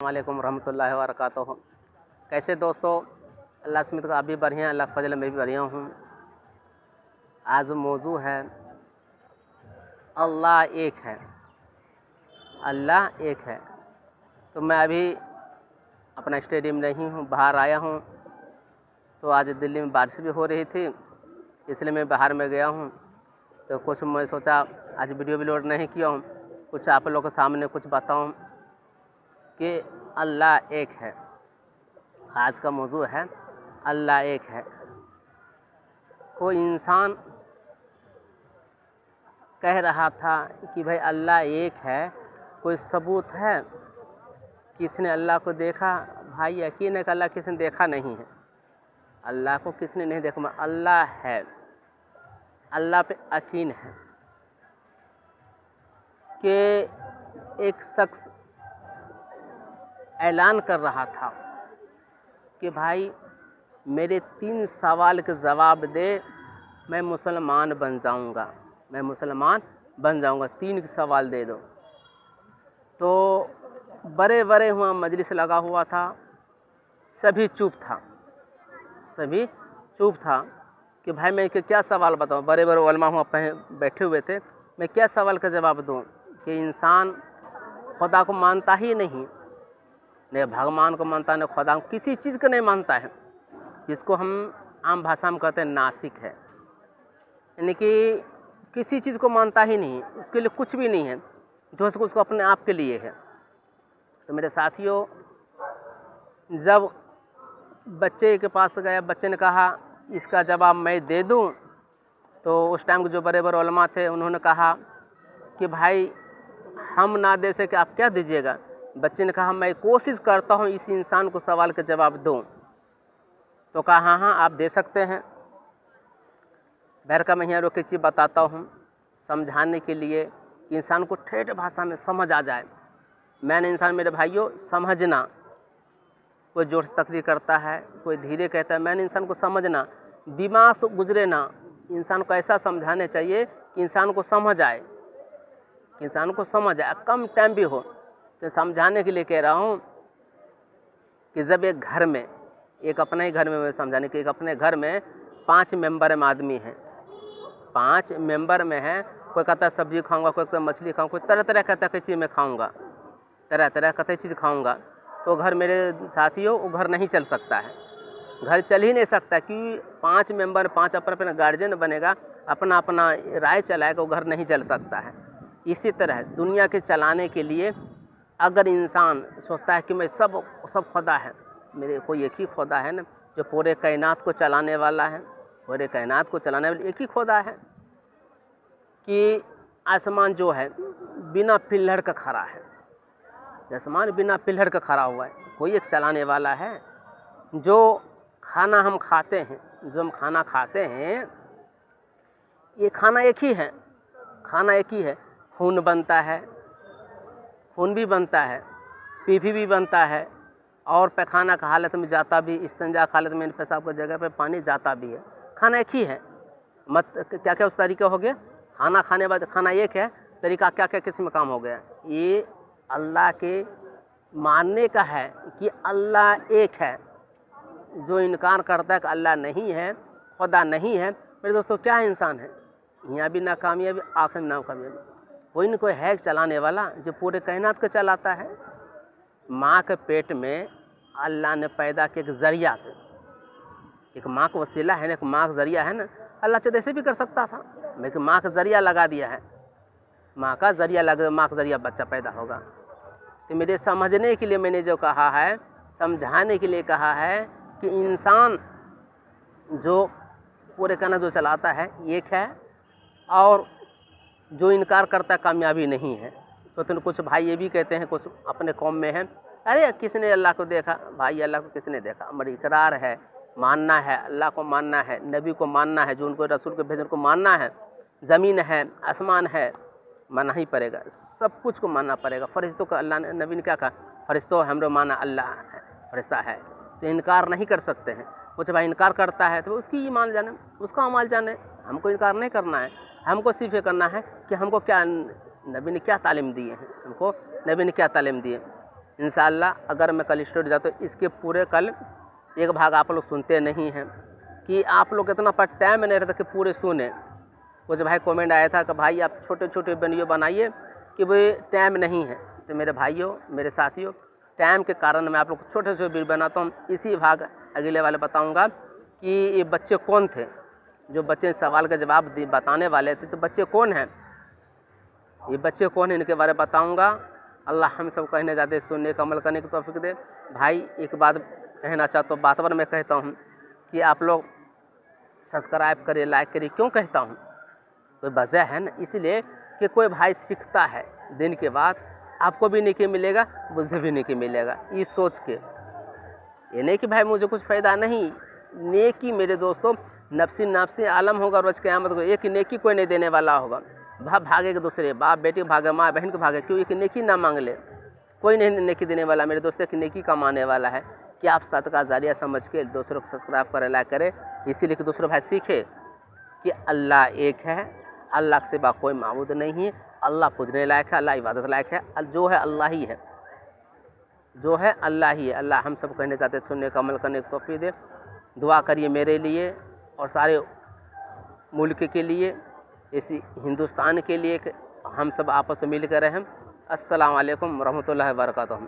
वालेकुम रहमतुल्लाहि व बरकातुहू। कैसे दोस्तों, अल्लाह स्मित का आप भी बढ़िया, अल्लाह के फजल मैं भी बढ़िया हूँ। आज मौजू है अल्लाह एक है, अल्लाह एक है। तो मैं अभी अपना स्टेडियम नहीं हूँ, बाहर आया हूँ। तो आज दिल्ली में बारिश भी हो रही थी, इसलिए मैं बाहर में गया हूँ। तो कुछ मैं सोचा आज वीडियो भी लोड नहीं किया हूँ, कुछ आप लोगों के सामने कुछ बताऊँ कि अल्लाह एक है। आज का मौजू है अल्लाह एक है। कोई इंसान कह रहा था कि भाई अल्लाह एक है, कोई सबूत है? किसने अल्लाह को देखा? भाई यकीन है कि अल्लाह किसने देखा नहीं है। अल्लाह को किसने नहीं देखा, अल्लाह है, अल्लाह पे यकीन है। कि एक शख्स ऐलान कर रहा था कि भाई मेरे 3 सवाल के जवाब दे, मैं मुसलमान बन जाऊंगा, मैं मुसलमान बन जाऊंगा, 3 सवाल दे दो। तो बड़े बड़े वहाँ मजलिस लगा हुआ था, सभी चुप था, सभी चुप था कि भाई मैं क्या सवाल बताऊँ। बड़े बड़े उलमा वहाँ बैठे हुए थे, मैं क्या सवाल का जवाब दूँ कि इंसान खुदा को मानता ही नहीं, न भगवान को मानता, न खुदा, किसी चीज़ को नहीं मानता है, जिसको हम आम भाषा में कहते हैं नास्तिक है। यानी कि किसी चीज़ को मानता ही नहीं, उसके लिए कुछ भी नहीं है जो उसको अपने आप के लिए है। तो मेरे साथियों, जब बच्चे के पास गया, बच्चे ने कहा इसका जवाब मैं दे दूं, तो उस टाइम के जो बड़े बड़े उलमा थे उन्होंने कहा कि भाई हम ना दे सके, आप क्या दीजिएगा? बच्चे ने कहा मैं कोशिश करता हूं इस इंसान को सवाल का जवाब दूं। तो कहा हाँ हाँ आप दे सकते हैं। बहर का मैं यहाँ रोक के चीज़ बताता हूँ समझाने के लिए कि इंसान को ठेठ भाषा में समझ आ जाए। मैंने इंसान, मेरे भाइयों, समझना, कोई जोर से तकरीर करता है, कोई धीरे कहता है, मैंने इंसान को समझना, दिमाग से गुजरे ना। इंसान को ऐसा समझाने चाहिए कि इंसान को समझ आए, इंसान को समझ आए, कम टाइम भी हो। तो समझाने के लिए कह रहा हूँ कि जब एक घर में, एक अपने ही घर में, मैं समझाने के, एक अपने घर में 5 मेंबर में आदमी हैं, 5 मेंबर में है। कोई कहता है सब्जी खाऊंगा, कोई कहता है मछली खाऊंगा, कोई तरह तरह कहता है चीज़ मैं खाऊंगा, तरह तरह कहते चीज़ खाऊंगा। तो घर, मेरे साथियों, वो घर नहीं चल सकता है, घर चल ही नहीं सकता, क्योंकि 5 मेंबर, 5 अपना अपना गार्जियन बनेगा, अपना अपना राय चलाएगा, वो घर नहीं चल सकता है। इसी तरह दुनिया के चलाने के लिए अगर इंसान सोचता है कि मैं सब खुदा है, मेरे कोई एक ही खुदा है ना, जो पूरे कायनात को चलाने वाला है, पूरे कायनात को चलाने वाला एक ही खुदा है, कि आसमान जो है बिना पिल्लर का खड़ा है, आसमान बिना पिल्लर का खड़ा हुआ है, कोई एक चलाने वाला है। जो खाना हम खाते हैं, जो हम खाना खाते हैं, ये खाना एक ही है, खाना एक ही है। खून बनता है, खून भी बनता है, पीपी भी बनता है, और पैखाना का हालत में जाता भी, इस्तिंजा का हालत में पेशाब की जगह पे पानी जाता भी है। खाना एक ही है। मत क्या क्या उस तरीका हो गया, खाना खाने बाद खाना एक है, तरीका क्या क्या किस में काम हो गया। ये अल्लाह के मानने का है कि अल्लाह एक है। जो इनकार करता है कि अल्लाह नहीं है, खुदा नहीं है, मेरे दोस्तों क्या इंसान है, यहाँ भी नाकामयाबी, आखिर में नाकामयाबी। कोई न कोई है चलाने वाला जो पूरे कायनात को चलाता है। माँ के पेट में अल्लाह ने पैदा किया एक जरिया से, एक माँ का वसीला है ना, एक माँ का जरिया है ना। अल्लाह तो ऐसे भी कर सकता था, लेकिन माँ का जरिया लगा दिया है, माँ का जरिया लगा, माँ का जरिया बच्चा पैदा होगा। तो मेरे समझने के लिए मैंने जो कहा है, समझाने के लिए कहा है कि इंसान जो पूरे कायनात जो चलाता है एक है, और जो इनकार करता है कामयाबी नहीं है। तो कुछ भाई ये भी कहते हैं, कुछ अपने कौम में हैं, अरे किसने अल्लाह को देखा? भाई अल्लाह को किसने देखा? हमारी इकरार है, मानना है, अल्लाह को मानना है, नबी को मानना है, जो उनको रसूल के भेजन को मानना है, ज़मीन है, आसमान है, मानना ही पड़ेगा, सब कुछ को मानना पड़ेगा। फरिश्तों का अल्लाह ने, नबी ने क्या कहा? फरिश्तों हमरो माना अल्लाह है, फरिश्ता है, तो इनकार नहीं कर सकते हैं। कुछ भाई इनकार करता है तो उसकी ईमान जाने, उसका अमाल जाने, हमको इनकार नहीं करना है। हमको सिर्फ ये करना है कि हमको क्या नबी ने क्या तालीम दी है, हमको नबी ने क्या तालीम दी है। इंशाअल्लाह अगर मैं कल स्टूडियो जाता तो इसके पूरे कल एक भाग आप लोग सुनते नहीं हैं कि आप लोग इतना पर टाइम नहीं रहता कि पूरे सुने। कुछ भाई कमेंट आया था कि भाई आप छोटे छोटे वीडियो बनाइए कि भाई टाइम नहीं है। तो मेरे भाइयों, मेरे साथियों, टाइम के कारण मैं आप लोग को छोटे छोटे वीडियो बनाता हूँ। इसी भाग अगले वाले बताऊँगा कि ये बच्चे कौन थे, जो बच्चे सवाल का जवाब बताने वाले थे। तो बच्चे कौन हैं, ये बच्चे कौन हैं, इनके बारे में बताऊँगा। अल्लाह हम सब कहने जाते सुनने का अमल करने की तौफीक दे। भाई एक बात कहना चाहता हूँ, बात बार मैं कहता हूँ कि आप लोग सब्सक्राइब करिए, लाइक करिए। क्यों कहता हूँ, कोई वजह है ना, इसलिए कि कोई भाई सीखता है दिन के बाद, आपको भी नेकी मिलेगा, मुझे भी नेकी मिलेगा, ये सोच के। ये नहीं कि भाई मुझे कुछ फ़ायदा नहीं, नेकी मेरे दोस्तों नफसी नफसी आलम होगा रोज़ क़यामत को। एक नेकी कोई नहीं देने वाला होगा। बाप भागे के दूसरे, बाप बेटी को भागे, माँ बहन को भागे, क्यों एक नेकी ना मांग ले, कोई नहीं नेकी देने वाला मेरे दोस्तों। एक नेकी कमाने वाला है कि आप सदका जारिया समझ के दूसरों को सब्सक्राइब करें, लाइक करें, इसीलिए कि दूसरे भाई सीखे कि अल्लाह एक है, अल्लाह के सिवा कोई माबूद नहीं है, अल्लाह पूजने लायक है, अल्लाह इबादत लायक है, जो है अल्लाह ही है, जो है अल्लाह ही है। अल्लाह हम सब कहने चाहते सुनने का अमल करने की तौफीक दे। दुआ करिए मेरे लिए और सारे मुल्क के लिए, इसी हिंदुस्तान के लिए, कि हम सब आपस में मिल कर रहें। अस्सलाम वालेकुम रहमतुल्लाहि व बरकातहू।